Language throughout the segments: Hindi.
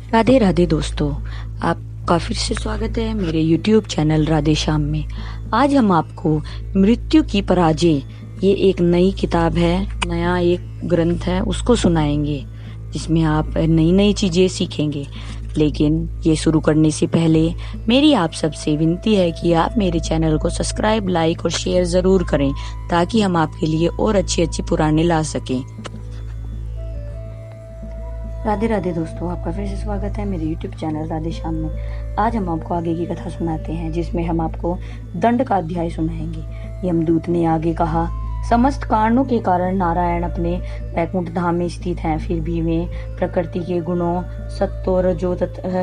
राधे राधे दोस्तों, आपका फिर से स्वागत है मेरे YouTube चैनल राधे श्याम में। आज हम आपको मृत्यु की पराजय, ये एक नई किताब है, नया एक ग्रंथ है, उसको सुनाएंगे जिसमें आप नई नई चीज़ें सीखेंगे। लेकिन ये शुरू करने से पहले मेरी आप सबसे विनती है कि आप मेरे चैनल को सब्सक्राइब, लाइक और शेयर ज़रूर करें ताकि हम आपके लिए और अच्छी अच्छी पुराने ला सकें। राधे राधे दोस्तों, आपका फिर से स्वागत है मेरे YouTube चैनल राधे श्याम में। आज हम आपको आगे की कथा सुनाते हैं जिसमें हम आपको दंड का अध्याय सुनाएंगे। यमदूत ने आगे कहा, समस्त कारणों के कारण नारायण अपने वैकुंठ धाम में स्थित हैं, फिर भी वे प्रकृति के गुणों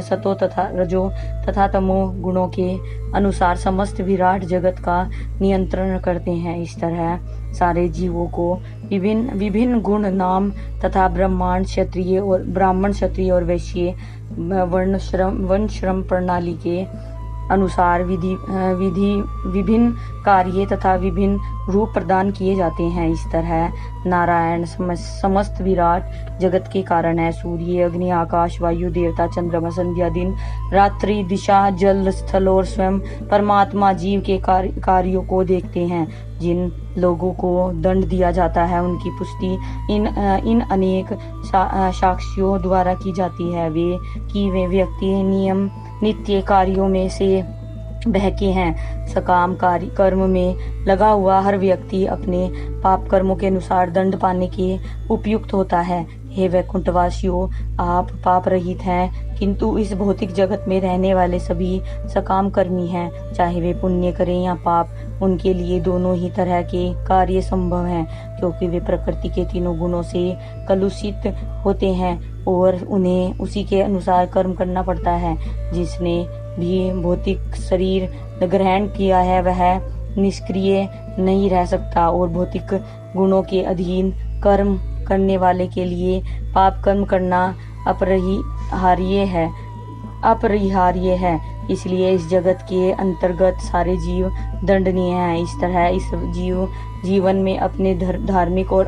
सतो तथा तमो गुणों के अनुसार समस्त विराट जगत का नियंत्रण करते हैं। इस तरह सारे जीवों को विभिन्न गुण नाम तथा ब्राह्मण क्षत्रिय और वैश्य वर्ण श्रम प्रणाली के अनुसार विभिन्न कार्य तथा विभिन्न रूप प्रदान किए जाते हैं। इस तरह नारायण समस्त विराट जगत के कारण है। सूर्य, अग्नि, आकाश, वायु, देवता, चंद्रमा, संध्या, दिन, रात्रि, दिशा, जल, स्थल और स्वयं परमात्मा जीव के कार्यों को देखते हैं। जिन लोगों को दंड दिया जाता है उनकी पुष्टि इन अनेक साक्षियों द्वारा की जाती है। वे व्यक्ति नित्य कार्यों में से बहके हैं। सकाम कर्म में लगा हुआ हर व्यक्ति अपने पाप कर्मों के अनुसार दंड पाने के उपयुक्त होता है। हे वैकुंठवासियों, आप पाप रहित हैं, किंतु इस भौतिक जगत में रहने वाले सभी सकाम कर्मी हैं। चाहे वे पुण्य करें या पाप, उनके लिए दोनों ही तरह के कार्य संभव हैं, क्योंकि वे प्रकृति के तीनों गुणों से कलुषित होते हैं और उन्हें उसी के अनुसार कर्म करना पड़ता है। जिसने भी भौतिक शरीर ग्रहण किया है वह निष्क्रिय नहीं रह सकता और भौतिक गुणों के अधीन कर्म करने वाले के लिए पाप कर्म करना अपरिहार्य है। इसलिए इस जगत के अंतर्गत सारे जीव दंडनीय हैं। इस तरह इस जीवन में अपने धार्मिक और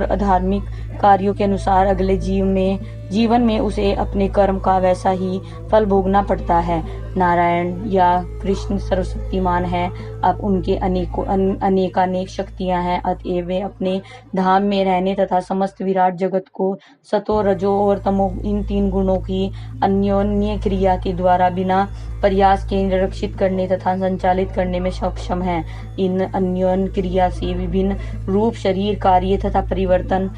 अधार्मिक कार्यों के अनुसार अगले जीवन में उसे अपने कर्म का वैसा ही फल भोगना पड़ता है। नारायण या कृष्ण सर्वशक्तिमान है, अब उनके अनेकानेक शक्तियां हैं, अतएव वे अपने धाम में रहने तथा समस्त विराट जगत को सतो, रजो और तमो इन तीन गुणों की अन्योन्य क्रिया के द्वारा बिना प्रयास के निरीक्षित करने तथा संचालित करने में सक्षम है। इन अन्योन्य क्रिया से विभिन्न रूप, शरीर, कार्य तथा परिवर्तन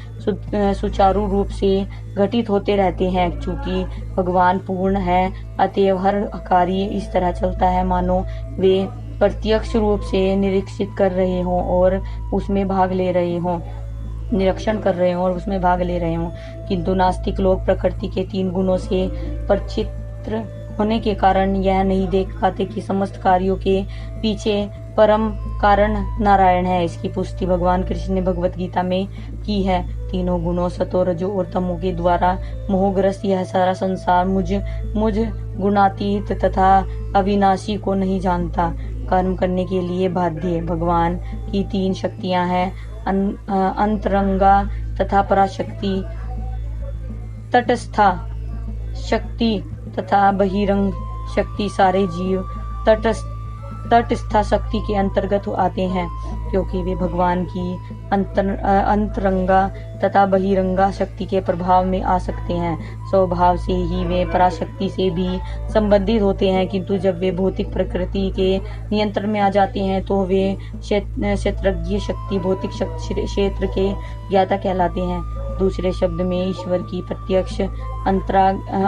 सुचारू रूप से घटित होते रहते हैं। चूंकि भगवान पूर्ण है, अतएव हर कार्य इस तरह चलता है मानो वे प्रत्यक्ष रूप से निरीक्षित कर रहे हों और उसमें भाग ले रहे हों, निरीक्षण कर रहे हों और उसमें भाग ले रहे हों। किंतु नास्तिक लोग प्रकृति के तीन गुणों से परिचित होने के कारण यह नहीं देख पाते कि समस्त कार्यों के पीछे परम कारण नारायण है। इसकी पुष्टि भगवान कृष्ण ने भगवत गीता में की है। तीनों गुणों सतो, रजो और तमो के द्वारा मोहग्रस्त यह सारा संसार मुझ गुणातीत तथा अविनाशी को नहीं जानता। कर्म करने के लिए बाध्य भगवान की तीन शक्तियां हैं, अंतरंगा तथा पराशक्ति, तटस्था शक्ति तथा बहिरंग शक्ति। सारे जीव तटस्था शक्ति के अंतर्गत आते हैं, क्योंकि वे भगवान की अंतरंगा तथा बहिरंगा शक्ति के प्रभाव में आ सकते हैं। स्वभाव से ही वे पराशक्ति से भी संबंधित होते हैं, किंतु जब वे भौतिक प्रकृति के नियंत्रण में आ जाते हैं तो वे क्षेत्रज्ञ शक्ति, भौतिक क्षेत्र के ज्ञाता कहलाते हैं। दूसरे शब्द में ईश्वर की प्रत्यक्ष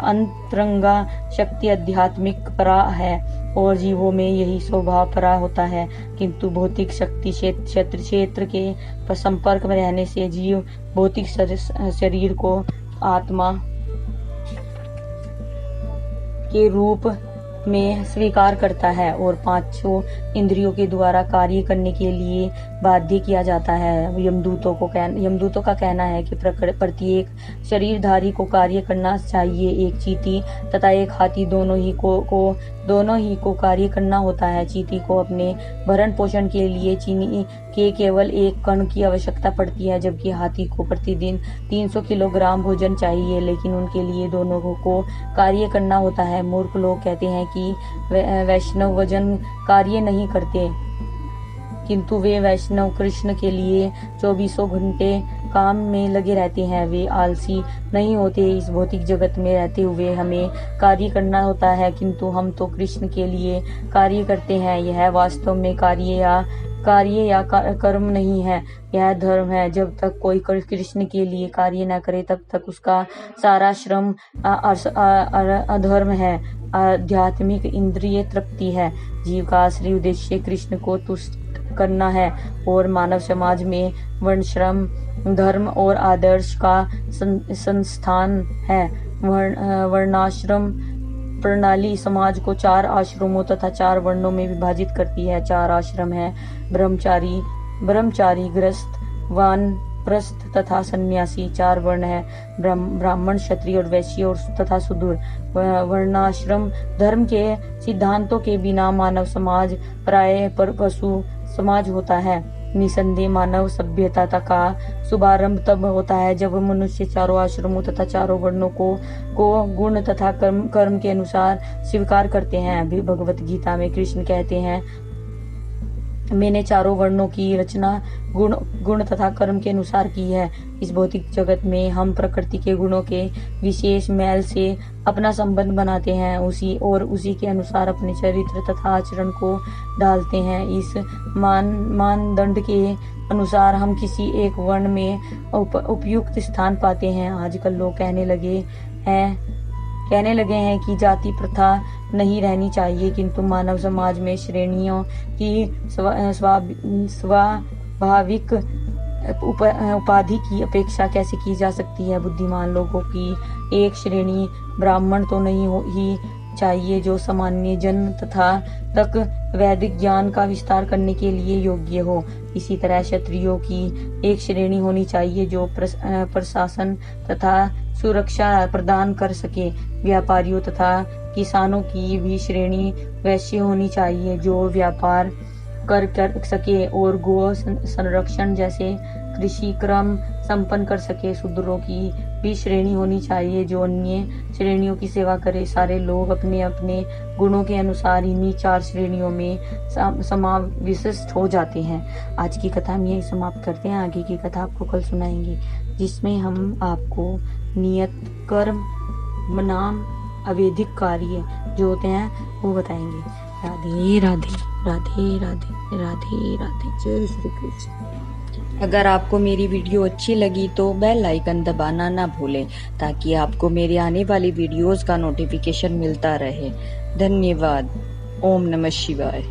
अंतरंगा शक्ति आध्यात्मिक परा है और जीवों में यही स्वभाव परा होता है। किंतु भौतिक शक्ति क्षेत्र के संपर्क में रहने से जीव भौतिक शरीर को आत्मा के रूप में स्वीकार करता है और पांचों इंद्रियों के द्वारा कार्य करने के लिए बाध्य किया जाता है। यमदूतों का कहना है कि प्रत्येक शरीरधारी को कार्य करना चाहिए। एक चींटी तथा एक हाथी दोनों ही को कार्य करना होता है। चींटी को अपने भरण पोषण के लिए चीनी के केवल एक कण की आवश्यकता पड़ती है, जबकि हाथी को प्रतिदिन 300 किलोग्राम भोजन चाहिए, लेकिन उनके लिए दोनों को कार्य करना होता है। मूर्ख लोग कहते हैं कि वैष्णव वजन कार्य नहीं करते, किंतु वे वैष्णव कृष्ण के लिए 24 घंटे काम में लगे रहते हैं। वे आलसी नहीं होते। इस भौतिक जगत में रहते हुए हमें कार्य करना होता है, किंतु हम तो कृष्ण के लिए कार्य करते हैं। यह वास्तव में कार्य या कर्म नहीं है, यह धर्म है। जब तक कोई कृष्ण के लिए कार्य न करे तब तक उसका सारा श्रम अधर्म है, आध्यात्मिक इंद्रिय तृप्ति है। जीव का असली उद्देश्य कृष्ण को तुष्ट करना है और मानव समाज में वर्णाश्रम धर्म और आदर्श का संस्थान है। वर्णाश्रम प्रणाली समाज को 4 आश्रमों तथा 4 वर्णों में विभाजित करती है। 4 आश्रम है ब्रह्मचारी, गृहस्थ, वानप्रस्थ तथा सन्यासी। 4 वर्ण है ब्राह्मण, क्षत्रिय और वैश्य और तथा शूद्र। वर्णाश्रम धर्म के सिद्धांतों के बिना मानव समाज प्राय पशु समाज होता है। निसंदेह मानव सभ्यता का शुभारंभ तब होता है जब मनुष्य 4 आश्रमों तथा 4 वर्णों को गुण तथा कर्म के अनुसार स्वीकार करते हैं। भगवत गीता में कृष्ण कहते हैं, मैंने 4 वर्णों की रचना गुण तथा कर्म के अनुसार की है। इस भौतिक जगत में हम प्रकृति के गुणों के विशेष मैल से अपना संबंध बनाते हैं, उसी के अनुसार अपने चरित्र तथा आचरण को ढालते हैं। इस मानदंड के अनुसार हम किसी एक वर्ण में उपयुक्त स्थान पाते हैं। आजकल लोग कहने लगे हैं कि जाति प्रथा नहीं रहनी चाहिए, किंतु मानव समाज में श्रेणियों की स्वाभाविक उपाधि की अपेक्षा कैसे की जा सकती है। बुद्धिमान लोगों की एक श्रेणी ब्राह्मण तो नहीं ही चाहिए जो सामान्य जन तक वैदिक ज्ञान का विस्तार करने के लिए योग्य हो। इसी तरह क्षत्रियों की एक श्रेणी होनी चाहिए जो प्रशासन तथा सुरक्षा प्रदान कर सके। व्यापारियों तथा किसानों की भी श्रेणी वैश्य होनी चाहिए जो व्यापार कर सके और गो संरक्षण जैसे कृषि क्रम संपन्न कर सके। शूद्रों की भी श्रेणी होनी चाहिए जो अन्य श्रेणियों की सेवा करे। सारे लोग अपने अपने गुणों के अनुसार इन्हीं 4 श्रेणियों में समाविष्ट हो जाते हैं। आज की कथा हम यही समाप्त करते हैं। आगे की कथा आपको कल सुनाएंगे, जिसमें हम आपको नियत कर्म बनाम अवैधिक कार्य जो होते हैं वो बताएंगे। राधे राधे राधे राधे राधे राधे। जय श्री कृष्ण। अगर आपको मेरी वीडियो अच्छी लगी तो बेल आइकन दबाना ना भूलें ताकि आपको मेरे आने वाली वीडियोस का नोटिफिकेशन मिलता रहे। धन्यवाद। ओम नमः शिवाय।